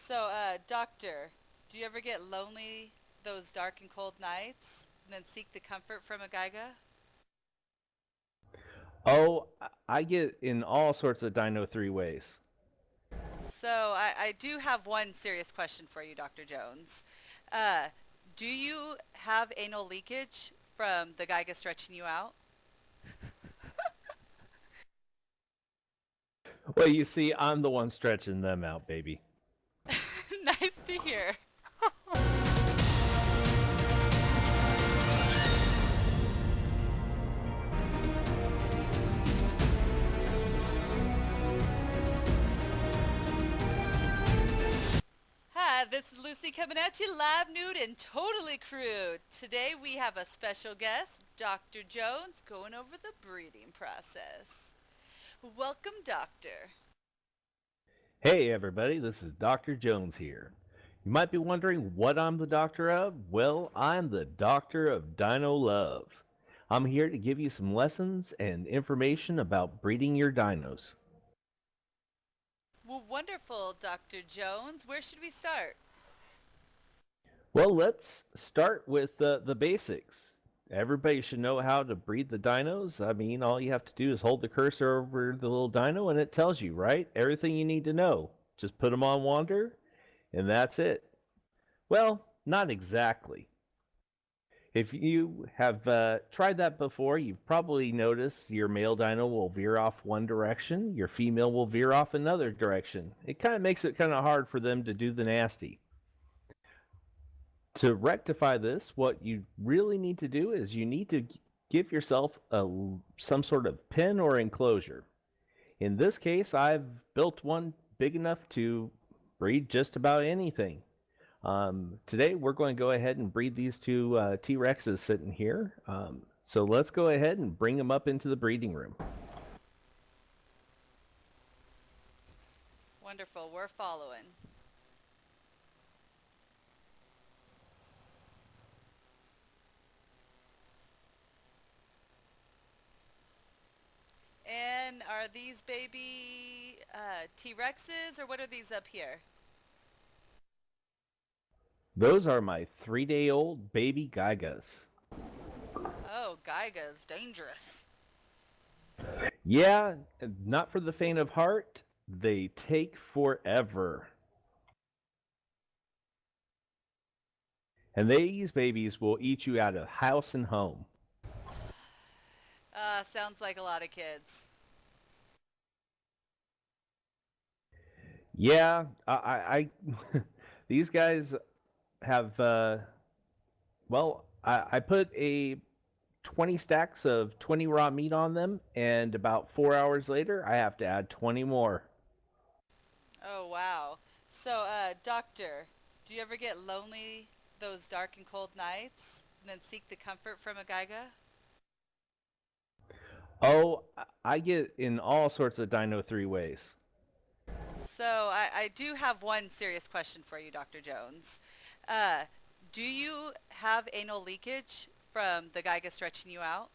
So, doctor, do you ever get lonely those dark and cold nights and then seek the comfort from a Geiga? Oh, I get in all sorts of Dino 3 ways. So, I do have one serious question for you, Dr. Jones. Uh, do you have anal leakage from the Geiga stretching you out? Well, you see, I'm the one stretching them out, baby. Nice to hear. Hi, this is Lucy coming at you live, nude, and totally crude. Today we have a special guest, Dr. Jones, going over the breeding process. Welcome, Doctor. Hey, everybody, this is Dr. Jones here. You might be wondering what I'm the doctor of. Well, I'm the doctor of Dino Love. I'm here to give you some lessons and information about breeding your dinos. Well, wonderful, Dr. Jones. Where should we start? Well, let's start with the basics. Everybody should know how to breed the dinos. I mean, all you have to do is hold the cursor over the little dino and it tells you, right? Everything you need to know. Just put them on wander, and that's it. Well, not exactly. If you have tried that before, you've probably noticed your male dino will veer off one direction, your female will veer off another direction. It kind of makes it kind of hard for them to do the nasty. To rectify this, what you really need to do is you need to give yourself some sort of pen or enclosure. In this case, I've built one big enough to breed just about anything. Today, we're going to go ahead and breed these two T Rexes sitting here. So let's go ahead and bring them up into the breeding room. Wonderful, we're following. And are these baby T-Rexes or what are these up here? Those are my 3-day old baby Geigas. Oh, Geiga's dangerous. Yeah, not for the faint of heart. They take forever. And these babies will eat you out of house and home. Sounds like a lot of kids. Yeah, these guys have, well, I put a 20 stacks of 20 raw meat on them, and about 4 hours later, I have to add 20 more. Oh, wow. So, doctor, do you ever get lonely those dark and cold nights and then seek the comfort from a Geiga? Oh, I get in all sorts of Dino 3 ways. So, I do have one serious question for you, Dr. Jones. Uh, do you have anal leakage from the Geiga stretching you out?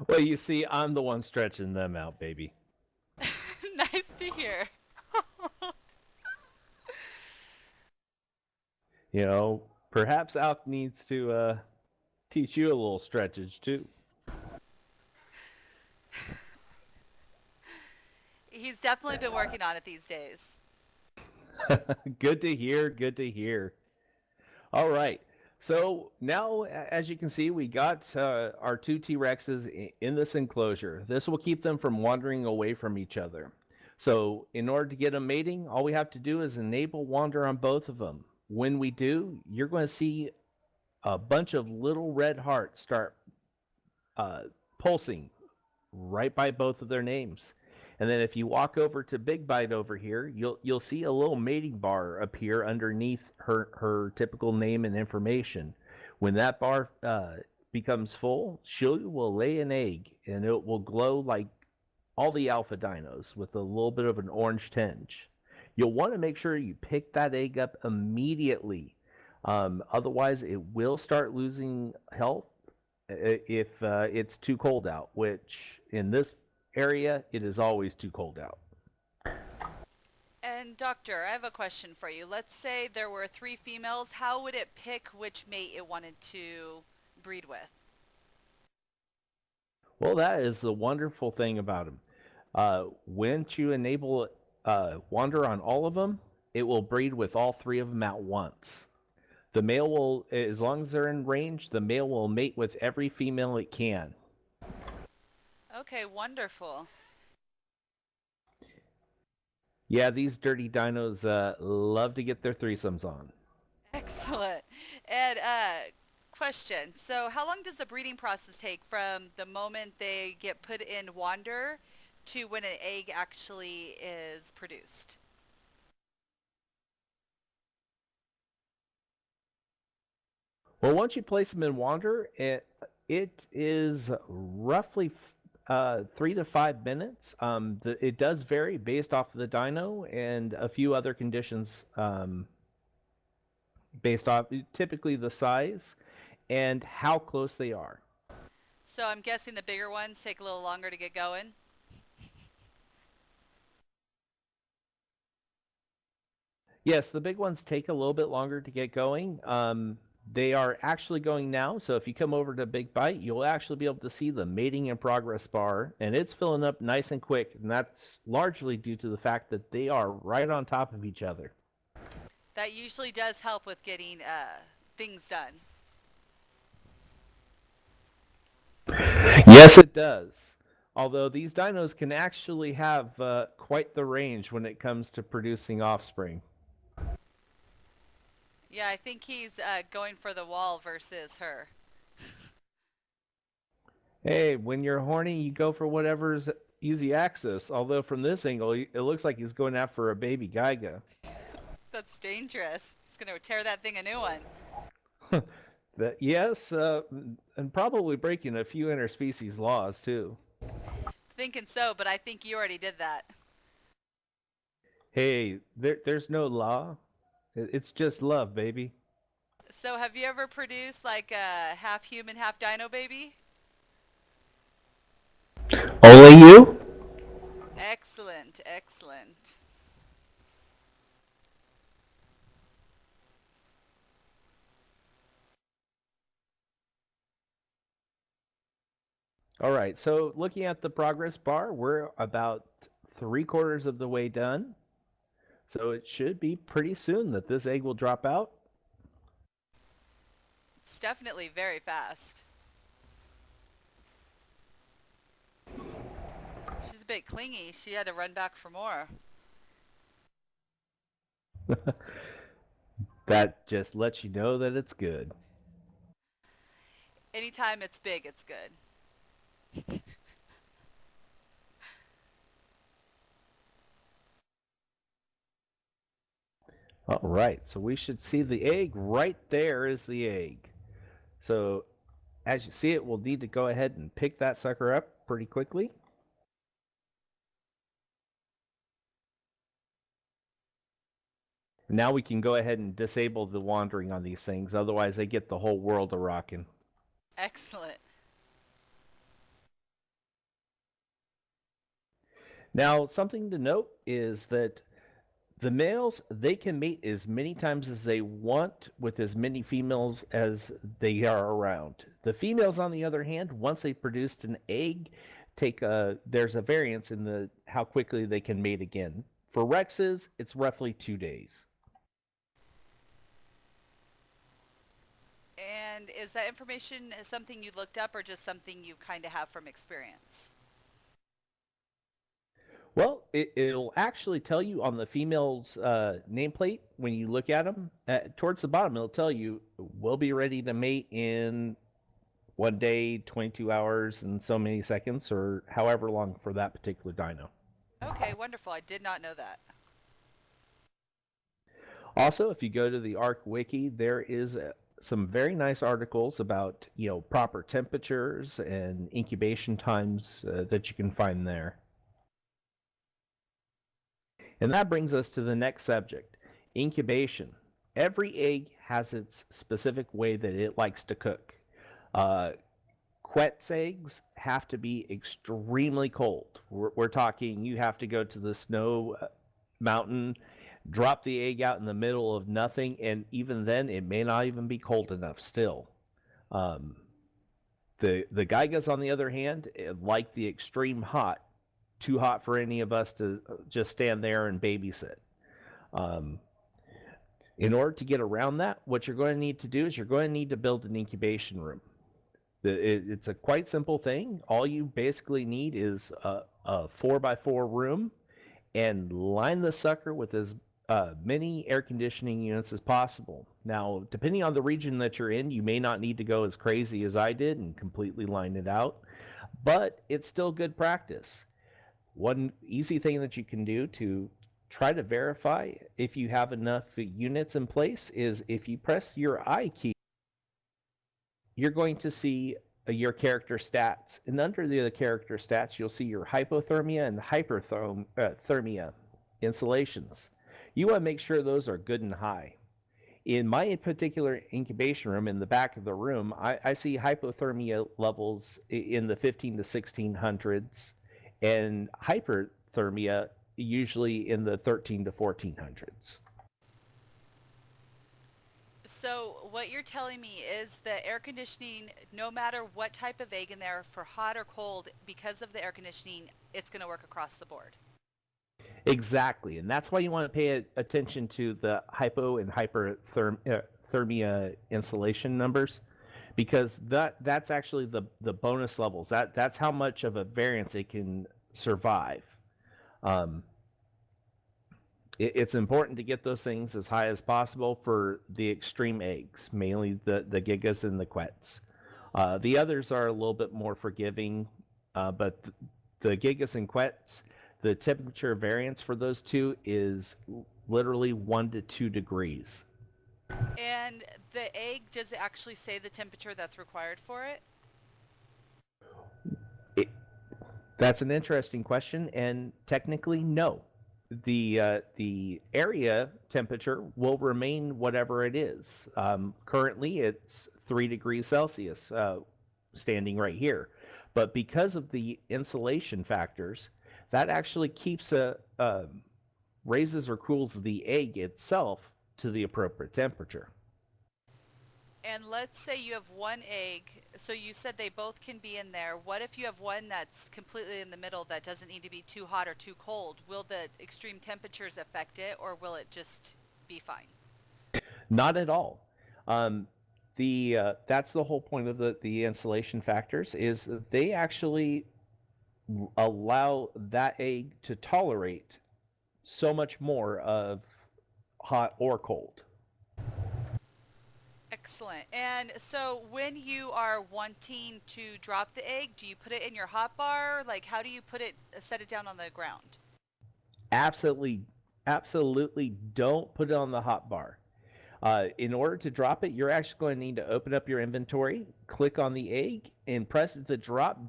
Well, you see, I'm the one stretching them out, baby. Nice to hear. You know, perhaps Alk needs to teach you a little stretchage too. He's definitely been working on it these days. Good to hear. Good to hear. All right. So now, as you can see, we got our two T Rexes in this enclosure. This will keep them from wandering away from each other. So, in order to get them mating, all we have to do is enable wander on both of them. When we do, you're going to see a bunch of little red hearts start uh, pulsing right by both of their names. And then if you walk over to Big Bite over here, you'll see a little mating bar appear underneath her typical name and information. When that bar becomes full, she will lay an egg, and it will glow like all the alpha dinos with a little bit of an orange tinge. You'll want to make sure you pick that egg up immediately. Otherwise, it will start losing health if it's too cold out, which in this area, it is always too cold out. And doctor, I have a question for you. Let's say there were three females. How would it pick which mate it wanted to breed with? Well, that is the wonderful thing about them. Once you enable wander on all of them, it will breed with all three of them at once. The male will, as long as they're in range, the male will mate with every female it can. Okay, wonderful. Yeah, these dirty dinos love to get their threesomes on. Excellent. And question. So, how long does the breeding process take from the moment they get put in wander to when an egg actually is produced? Well, once you place them in wander, it is roughly 3 to 5 minutes. It does vary based off of the dino and a few other conditions based off typically the size and how close they are. So, I'm guessing the bigger ones take a little longer to get going. Yes, the big ones take a little bit longer to get going. They are actually going now, so if you come over to Big Bite, you'll actually be able to see the mating in progress bar, and it's filling up nice and quick, and that's largely due to the fact that they are right on top of each other. That usually does help with getting things done. Yes, it does. Although these dinos can actually have quite the range when it comes to producing offspring. Yeah, I think he's going for the wall versus her. Hey, when you're horny, you go for whatever's easy access. Although from this angle, it looks like he's going after a baby Geiga. That's dangerous. He's going to tear that thing a new one. Yes, and probably breaking a few interspecies laws too. Thinking so, but I think you already did that. Hey, there's no law. It's just love, baby. So have you ever produced like a half human, half dino baby? Only you? Excellent, excellent. All right, so looking at the progress bar, we're about 3/4 of the way done. So it should be pretty soon that this egg will drop out. It's definitely very fast. She's a bit clingy. She had to run back for more. That just lets you know that it's good. Anytime it's big, it's good. All right, so we should see the egg right there is the egg. So as you see it, we'll need to go ahead and pick that sucker up pretty quickly. Now we can go ahead and disable the wandering on these things, otherwise they get the whole world a rocking. Excellent. Now, something to note is that the males, they can mate as many times as they want with as many females as they are around. The females, on the other hand, once they've produced an egg, there's a variance in the how quickly they can mate again. For Rexes, it's roughly 2 days. And is that information something you looked up or just something you kind of have from experience? Well, it'll actually tell you on the female's nameplate when you look at them. Towards the bottom, it'll tell you, we'll be ready to mate in 1 day, 22 hours, and so many seconds, or however long for that particular dino. Okay, wonderful. I did not know that. Also, if you go to the ARK wiki, there is some very nice articles about proper temperatures and incubation times that you can find there. And that brings us to the next subject, incubation. Every egg has its specific way that it likes to cook. Quet's eggs have to be extremely cold. We're talking you have to go to the snow mountain Drop the egg out in the middle of nothing, and even then, it may not even be cold enough still. Um, the Geigas, on the other hand, like the extreme hot, too hot for any of us to just stand there and babysit. Um, in order to get around that, what you're going to need to do is you're going to need to build an incubation room. It's a quite simple thing. All you basically need is a 4x4 room, and line the sucker with as many air conditioning units as possible. Now, depending on the region that you're in, you may not need to go as crazy as I did and completely line it out, but it's still good practice. One easy thing that you can do to try to verify if you have enough units in place is if you press your I key, you're going to see your character stats. And under the character stats, you'll see your hypothermia and hyperthermia insulations. You want to make sure those are good and high. In my particular incubation room, in the back of the room, I see hypothermia levels in the 15 to 1600s, and hyperthermia usually in the 13 to 1400s. So what you're telling me is the air conditioning, no matter what type of egg in there, for hot or cold, because of the air conditioning, it's going to work across the board. Exactly, and that's why you want to pay attention to the hypo and hyperthermia insulation numbers, because that's actually the bonus levels. That's how much of a variance it can survive. Um, it's important to get those things as high as possible for the extreme eggs, mainly the gigas and the quets. The others are a little bit more forgiving, but the gigas and quets, the temperature variance for those two is literally 1 to 2 degrees. And the egg, does it actually say the temperature that's required for it? It, that's an interesting question, and technically, no. The area temperature will remain whatever it is. Currently, it's 3 degrees Celsius, standing right here, but because of the insulation factors, that actually keeps raises or cools the egg itself to the appropriate temperature. And let's say you have one egg, so you said they both can be in there. What if you have one that's completely in the middle that doesn't need to be too hot or too cold? Will the extreme temperatures affect it, or will it just be fine? Not at all. Um, the That's the whole point of the insulation factors is they actually allow that egg to tolerate so much more of hot or cold. Excellent. And so when you are wanting to drop the egg, do you put it in your hot bar? Like, how do you put it, set it down on the ground? Absolutely, absolutely don't put it on the hot bar. In order to drop it, you're actually going to need to open up your inventory, click on the egg, and press the drop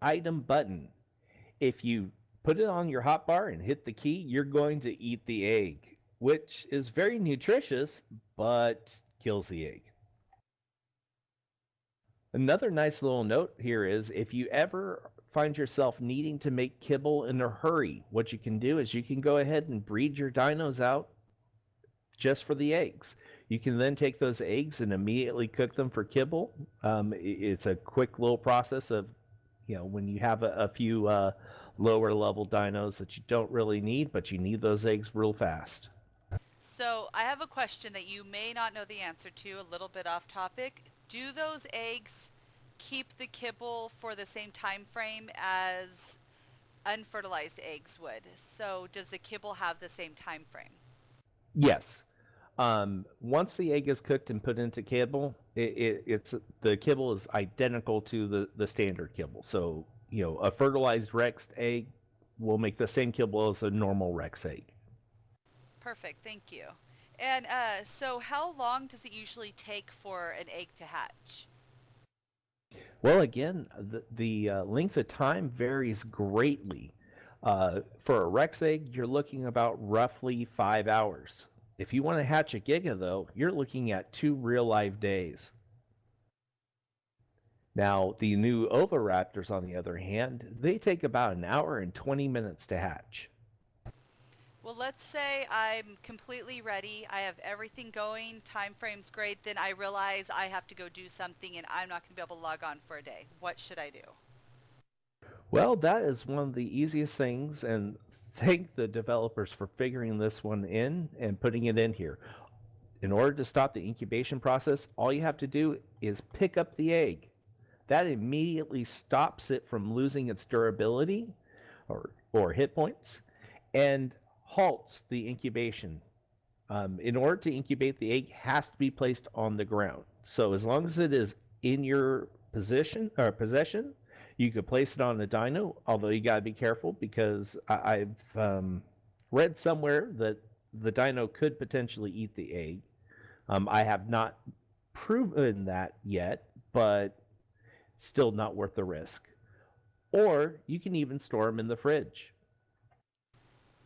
item button. If you put it on your hot bar and hit the key, you're going to eat the egg, which is very nutritious, but kills the egg. Another nice little note here is if you ever find yourself needing to make kibble in a hurry, what you can do is you can go ahead and breed your dinos out just for the eggs. You can then take those eggs and immediately cook them for kibble. It's a quick little process of, when you have a few lower level dinos that you don't really need, but you need those eggs real fast. So I have a question that you may not know the answer to, a little bit off topic. Do those eggs keep the kibble for the same time frame as unfertilized eggs would? So does the kibble have the same time frame? Yes. Once the egg is cooked and put into kibble, it's the kibble is identical to the standard kibble. So a fertilized Rex egg will make the same kibble as a normal Rex egg. Perfect, thank you. And so how long does it usually take for an egg to hatch? Well, again, the length of time varies greatly. For a Rex egg, you're looking about roughly 5 hours. If you want to hatch a Giga, though, you're looking at 2 real life days. Now, the new Oviraptors, on the other hand, they take about an hour and 20 minutes to hatch. Well, let's say I'm completely ready. I have everything going. Time frame's great. Then I realize I have to go do something and I'm not going to be able to log on for a day. What should I do? Well, that is one of the easiest things, and thank the developers for figuring this one in and putting it in here. In order to stop the incubation process, all you have to do is pick up the egg. That immediately stops it from losing its durability or hit points and halts the incubation. In order to incubate, the egg has to be placed on the ground. So as long as it is in your possession, you could place it on a dino. Although you got to be careful because I've read somewhere that the dino could potentially eat the egg. I have not proven that yet, but still not worth the risk. Or you can even store them in the fridge.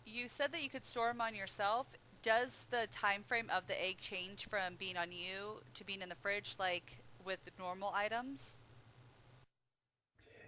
You said that you could store them on yourself. Does the time frame of the egg change from being on you to being in the fridge like with normal items?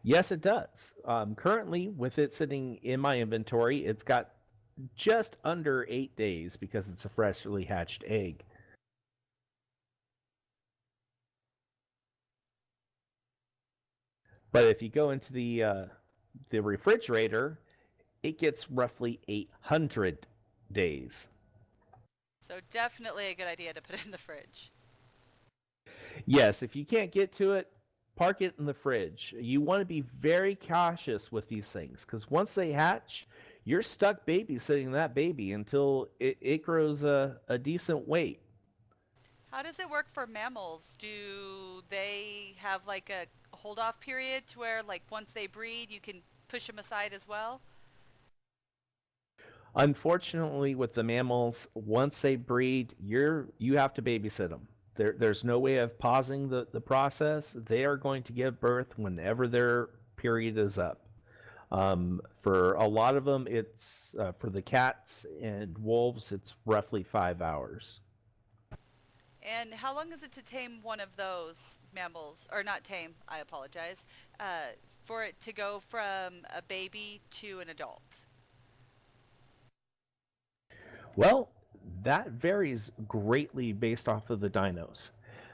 Yes, it does. Currently, with it sitting in my inventory, it's got just under 8 days because it's a freshly hatched egg. But if you go into the refrigerator, it gets roughly 800 days. So definitely a good idea to put it in the fridge. Yes, if you can't get to it, park it in the fridge. You want to be very cautious with these things because once they hatch, you're stuck babysitting that baby until it grows a decent weight. How does it work for mammals? Do they have like a hold off period to where like once they breed you can push them aside as well? Unfortunately, with the mammals, once they breed, you have to babysit them. There's no way of pausing the process. They are going to give birth whenever their period is up. For a lot of them, it's for the cats and wolves, it's roughly 5 hours. And how long is it to tame one of those mammals? Or not tame, I apologize. For it to go from a baby to an adult? Well, that varies greatly based off of the dinos.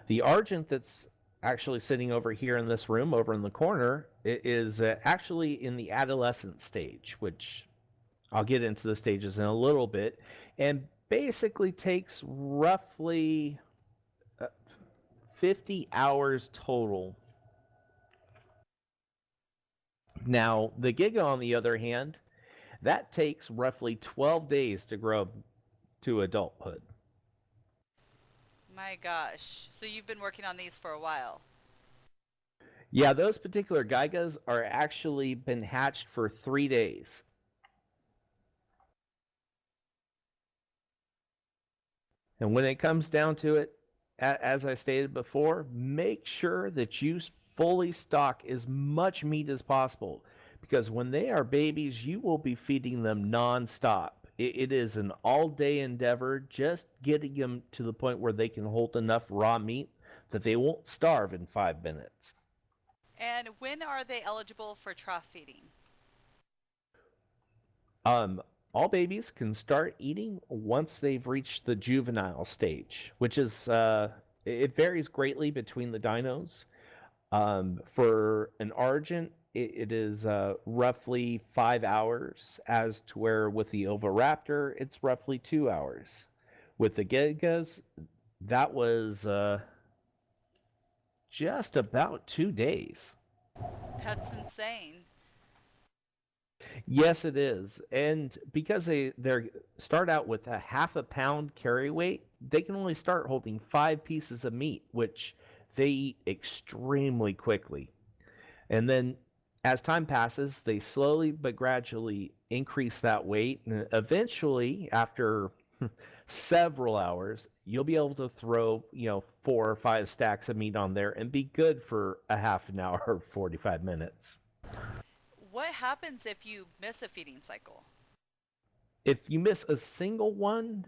The Argent that's actually sitting over here in this room, over in the corner, is actually in the adolescent stage, which I'll get into the stages in a little bit, and basically takes roughly 50 hours total. Now, the Giga, on the other hand, that takes roughly 12 days to grow to adulthood. My gosh. So you've been working on these for a while. Yeah, those particular Gigas are actually been hatched for 3 days. And when it comes down to it, as I stated before, make sure that you fully stock as much meat as possible because when they are babies, you will be feeding them nonstop. It is an all day endeavor just getting them to the point where they can hold enough raw meat that they won't starve in 5 minutes. And when are they eligible for trough feeding? Um, all babies can start eating once they've reached the juvenile stage, which is it varies greatly between the dinos. For an Argent, it is roughly 5 hours, as to where with the Oviraptor, it's roughly 2 hours. With the Gigas, that was just about 2 days. That's insane. Yes, it is. And because they start out with a half a pound carry weight, they can only start holding 5 pieces of meat, which they eat extremely quickly. And then as time passes, they slowly but gradually increase that weight. And eventually, after several hours, you'll be able to throw, 4 or 5 stacks of meat on there and be good for a half an hour or 45 minutes. What happens if you miss a feeding cycle? If you miss a single one,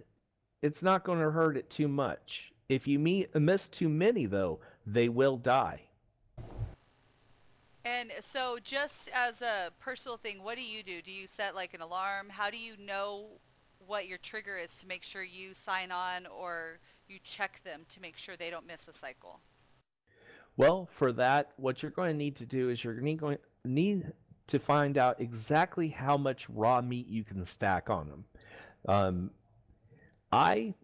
it's not going to hurt it too much. If you miss too many, though, they will die. And so just as a personal thing, what do you do? Do you set like an alarm? How do you know what your trigger is to make sure you sign on or you check them to make sure they don't miss a cycle. Well, for that, what you're going to need to do is you're going to need to find out exactly how much raw meat you can stack on them. Um, I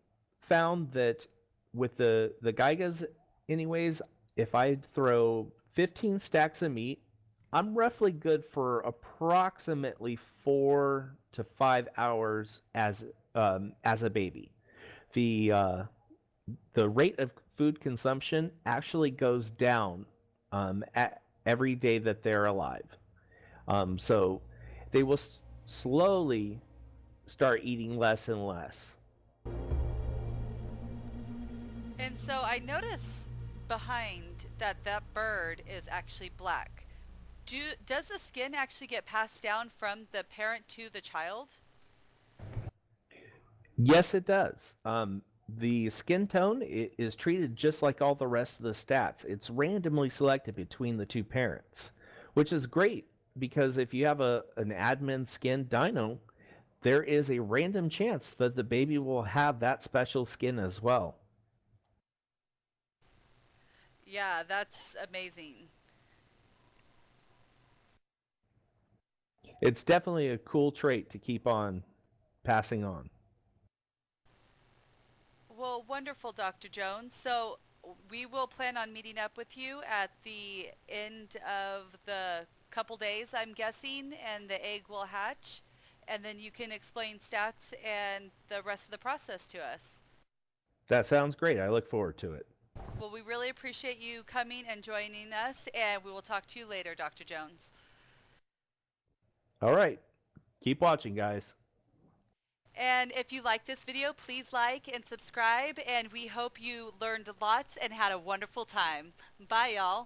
found that with the Geigas, anyways, if I throw 15 stacks of meat, I'm roughly good for approximately 4 to 5 hours as a baby. The uh, the rate of food consumption actually goes down at every day that they're alive. So they will slowly start eating less and less. And so I notice behind that that bird is actually black. Does the skin actually get passed down from the parent to the child? Yes, it does. The skin tone is treated just like all the rest of the stats. It's randomly selected between the two parents, which is great because if you have an admin skin dino, there is a random chance that the baby will have that special skin as well. Yeah, that's amazing. It's definitely a cool trait to keep on passing on. Well, wonderful, Dr. Jones. So we will plan on meeting up with you at the end of the couple days, I'm guessing, and the egg will hatch. And then you can explain stats and the rest of the process to us. That sounds great. I look forward to it. Well, we really appreciate you coming and joining us, and we will talk to you later, Dr. Jones. All right. Keep watching, guys. And if you like this video, please like and subscribe, and we hope you learned lots and had a wonderful time. Bye, y'all.